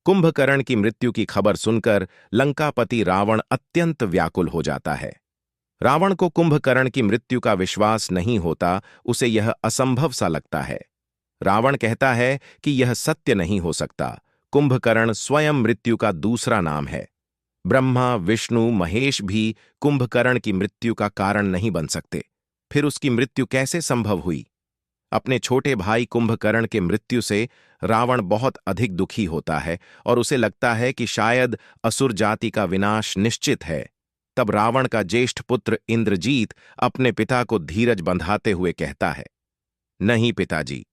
कुंभकर्ण की मृत्यु की खबर सुनकर लंकापति रावण अत्यंत व्याकुल हो जाता है। रावण को कुंभकर्ण की मृत्यु का विश्वास नहीं होता, उसे यह असंभव सा लगता है। रावण कहता है कि यह सत्य नहीं हो सकता। कुंभकर्ण स्वयं मृत्यु का दूसरा नाम है। ब्रह्मा, विष्णु, महेश भी कुंभकर्ण की मृत्यु का कारण नहीं बन सकते। फिर उसकी मृत्यु कैसे संभव हुई? अपने छोटे भाई कुंभकर्ण के मृत्यु से रावण बहुत अधिक दुखी होता है और उसे लगता है कि शायद असुर जाति का विनाश निश्चित है। तब रावण का ज्येष्ठ पुत्र इंद्रजीत अपने पिता को धीरज बंधाते हुए कहता है, नहीं पिताजी,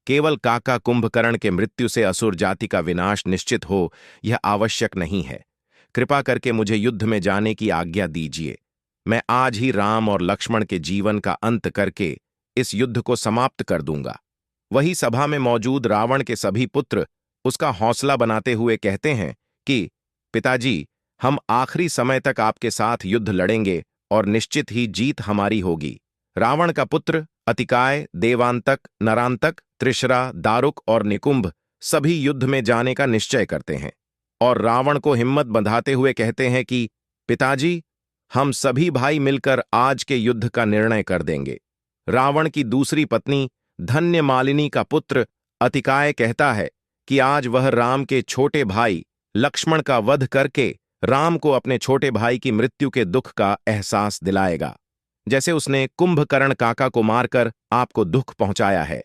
केवल काका कुंभकर्ण के मृत्यु से असुर जाति का विनाश निश्चित हो, यह आवश्यक नहीं है। कृपा करके मुझे युद्ध में जाने की आज्ञा दीजिए। मैं आज ही राम और लक्ष्मण के जीवन का अंत करके इस युद्ध को समाप्त कर दूंगा। वही सभा में मौजूद रावण के सभी पुत्र उसका हौसला बनाते हुए कहते हैं कि पिताजी, हम आखिरी समय तक आपके साथ युद्ध लड़ेंगे और निश्चित ही जीत हमारी होगी। रावण का पुत्र अतिकाय, देवांतक, नरांतक, त्रिशरा, दारुक और निकुंभ सभी युद्ध में जाने का निश्चय करते हैं और रावण को हिम्मत बंधाते हुए कहते हैं कि पिताजी, हम सभी भाई मिलकर आज के युद्ध का निर्णय कर देंगे। रावण की दूसरी पत्नी धन्य मालिनी का पुत्र अतिकाय कहता है कि आज वह राम के छोटे भाई लक्ष्मण का वध करके राम को अपने छोटे भाई की मृत्यु के दुख का एहसास दिलाएगा, जैसे उसने कुंभकर्ण काका को मारकर आपको दुख पहुंचाया है।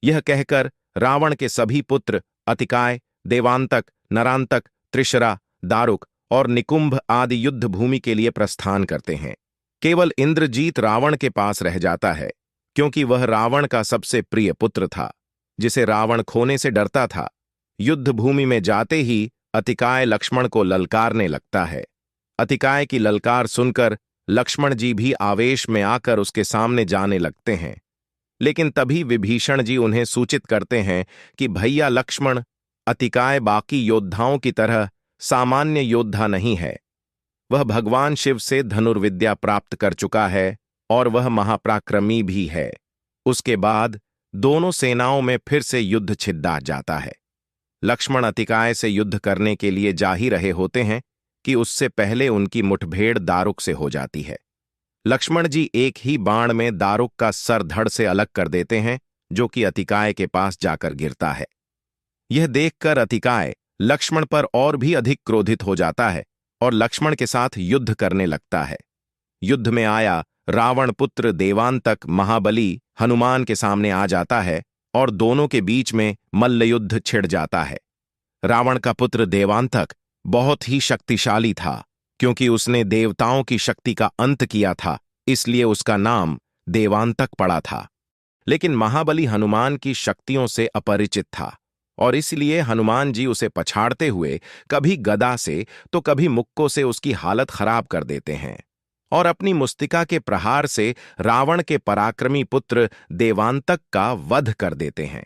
यह कहकर रावण के सभी पुत्र अतिकाय, देवांतक, नरांतक, त्रिशरा, दारुक और निकुंभ आदि युद्ध भूमि के लिए प्रस्थान करते हैं। केवल इंद्रजीत रावण के पास रह जाता है, क्योंकि वह रावण का सबसे प्रिय पुत्र था, जिसे रावण खोने से डरता था। युद्ध भूमि में जाते ही अतिकाय लक्ष्मण को ललकारने लगता है। अतिकाय की ललकार सुनकर लक्ष्मण जी भी आवेश में आकर उसके सामने जाने लगते हैं, लेकिन तभी विभीषण जी उन्हें सूचित करते हैं कि भैया लक्ष्मण, अतिकाय बाकी योद्धाओं की तरह सामान्य योद्धा नहीं है। वह भगवान शिव से धनुर्विद्या प्राप्त कर चुका है और वह महापराक्रमी भी है। उसके बाद दोनों सेनाओं में फिर से युद्ध छिड़ा जाता है। लक्ष्मण अतिकाय से युद्ध करने के लिए जा ही रहे होते हैं कि उससे पहले उनकी मुठभेड़ दारुक से हो जाती है। लक्ष्मण जी एक ही बाण में दारुक का सर धड़ से अलग कर देते हैं, जो कि अतिकाय के पास जाकर गिरता है। यह देखकर अतिकाय लक्ष्मण पर और भी अधिक क्रोधित हो जाता है और लक्ष्मण के साथ युद्ध करने लगता है। युद्ध में आया रावण पुत्र देवांतक महाबली हनुमान के सामने आ जाता है और दोनों के बीच में मल्लयुद्ध छिड़ जाता है। रावण का पुत्र देवांतक बहुत ही शक्तिशाली था, क्योंकि उसने देवताओं की शक्ति का अंत किया था, इसलिए उसका नाम देवांतक पड़ा था। लेकिन महाबली हनुमान की शक्तियों से अपरिचित था और इसलिए हनुमान जी उसे पछाड़ते हुए कभी गदा से तो कभी मुक्कों से उसकी हालत खराब कर देते हैं और अपनी मुस्तिका के प्रहार से रावण के पराक्रमी पुत्र देवांतक का वध कर देते हैं।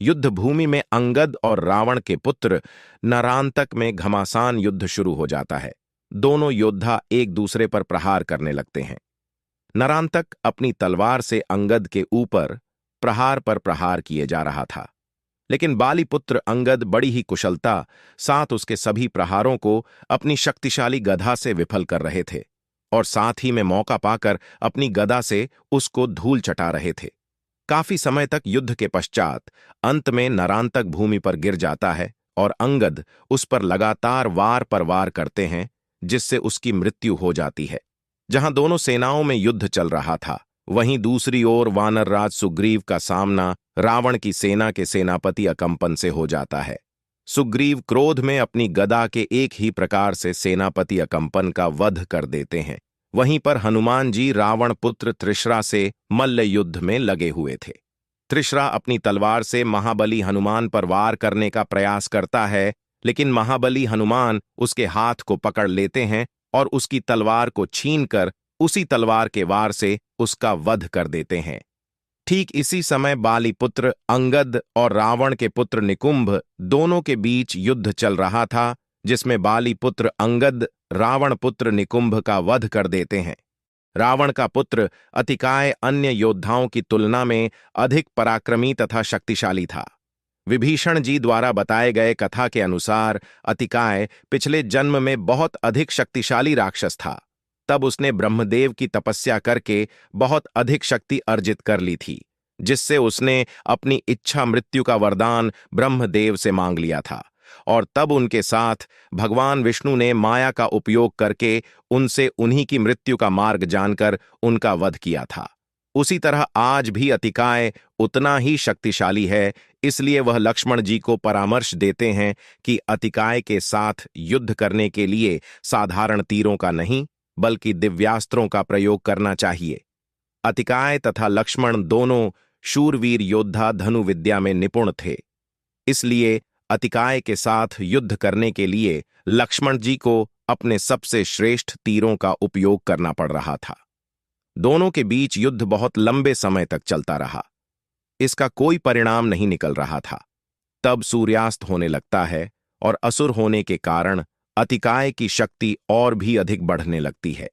युद्ध भूमि में अंगद और रावण के पुत्र नरांतक में घमासान युद्ध शुरू हो जाता है। दोनों योद्धा एक दूसरे पर प्रहार करने लगते हैं। नरांतक अपनी तलवार से अंगद के ऊपर प्रहार पर प्रहार किए जा रहा था, लेकिन बालीपुत्र अंगद बड़ी ही कुशलता साथ उसके सभी प्रहारों को अपनी शक्तिशाली गदा से विफल कर रहे थे और साथ ही में मौका पाकर अपनी गदा से उसको धूल चटा रहे थे। काफी समय तक युद्ध के पश्चात अंत में नरांतक भूमि पर गिर जाता है और अंगद उस पर लगातार वार पर वार करते हैं, जिससे उसकी मृत्यु हो जाती है। जहां दोनों सेनाओं में युद्ध चल रहा था, वहीं दूसरी ओर वानरराज सुग्रीव का सामना रावण की सेना के सेनापति अकंपन से हो जाता है। सुग्रीव क्रोध में अपनी गदा के एक ही प्रकार से सेनापति अकंपन का वध कर देते हैं। वहीं पर हनुमान जी रावण पुत्र त्रिशरा से मल्ल युद्ध में लगे हुए थे। त्रिशरा अपनी तलवार से महाबली हनुमान पर वार करने का प्रयास करता है, लेकिन महाबली हनुमान उसके हाथ को पकड़ लेते हैं और उसकी तलवार को छीनकर उसी तलवार के वार से उसका वध कर देते हैं। ठीक इसी समय बालीपुत्र अंगद और रावण के पुत्र निकुंभ दोनों के बीच युद्ध चल रहा था, जिसमें बालीपुत्र अंगद रावण पुत्र निकुंभ का वध कर देते हैं। रावण का पुत्र अतिकाय अन्य योद्धाओं की तुलना में अधिक पराक्रमी तथा शक्तिशाली था। विभीषण जी द्वारा बताए गए कथा के अनुसार अतिकाय पिछले जन्म में बहुत अधिक शक्तिशाली राक्षस था। तब उसने ब्रह्मदेव की तपस्या करके बहुत अधिक शक्ति अर्जित कर ली थी, जिससे उसने अपनी इच्छा मृत्यु का वरदान ब्रह्मदेव से मांग लिया था। और तब उनके साथ भगवान विष्णु ने माया का उपयोग करके उनसे उन्हीं की मृत्यु का मार्ग जानकर उनका वध किया था। उसी तरह आज भी अतिकाय उतना ही शक्तिशाली है, इसलिए वह लक्ष्मण जी को परामर्श देते हैं कि अतिकाय के साथ युद्ध करने के लिए साधारण तीरों का नहीं बल्कि दिव्यास्त्रों का प्रयोग करना चाहिए। अतिकाय तथा लक्ष्मण दोनों शूरवीर योद्धा धनुविद्या में निपुण थे, इसलिए अतिकाय के साथ युद्ध करने के लिए लक्ष्मण जी को अपने सबसे श्रेष्ठ तीरों का उपयोग करना पड़ रहा था। दोनों के बीच युद्ध बहुत लंबे समय तक चलता रहा। इसका कोई परिणाम नहीं निकल रहा था। तब सूर्यास्त होने लगता है और असुर होने के कारण अतिकाय की शक्ति और भी अधिक बढ़ने लगती है।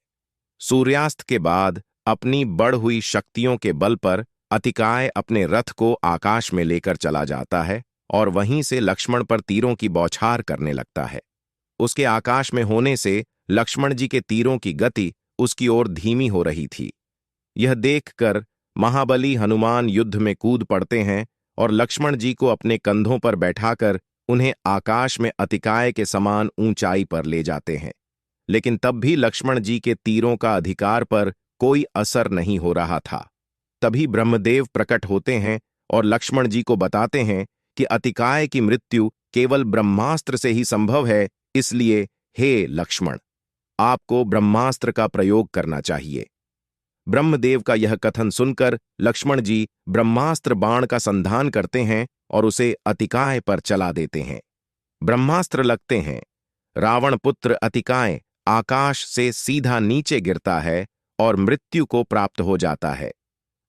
सूर्यास्त के बाद अपनी बढ़ हुई शक्तियों के बल पर अतिकाय अपने रथ को आकाश में लेकर चला जाता है और वहीं से लक्ष्मण पर तीरों की बौछार करने लगता है। उसके आकाश में होने से लक्ष्मण जी के तीरों की गति उसकी ओर धीमी हो रही थी। यह देखकर महाबली हनुमान युद्ध में कूद पड़ते हैं और लक्ष्मण जी को अपने कंधों पर बैठाकर उन्हें आकाश में अतिकाय के समान ऊंचाई पर ले जाते हैं। लेकिन तब भी लक्ष्मण जी के तीरों का अधिकार पर कोई असर नहीं हो रहा था। तभी ब्रह्मदेव प्रकट होते हैं और लक्ष्मण जी को बताते हैं कि अतिकाय की मृत्यु केवल ब्रह्मास्त्र से ही संभव है, इसलिए हे लक्ष्मण, आपको ब्रह्मास्त्र का प्रयोग करना चाहिए। ब्रह्मदेव का यह कथन सुनकर लक्ष्मण जी ब्रह्मास्त्र बाण का संधान करते हैं और उसे अतिकाय पर चला देते हैं। ब्रह्मास्त्र लगते हैं। रावण पुत्र अतिकाय आकाश से सीधा नीचे गिरता है और मृत्यु को प्राप्त हो जाता है।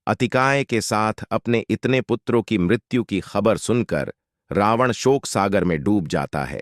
अतिकाय के साथ अपने इतने पुत्रों की मृत्यु की खबर सुनकर रावण शोक सागर में डूब जाता है।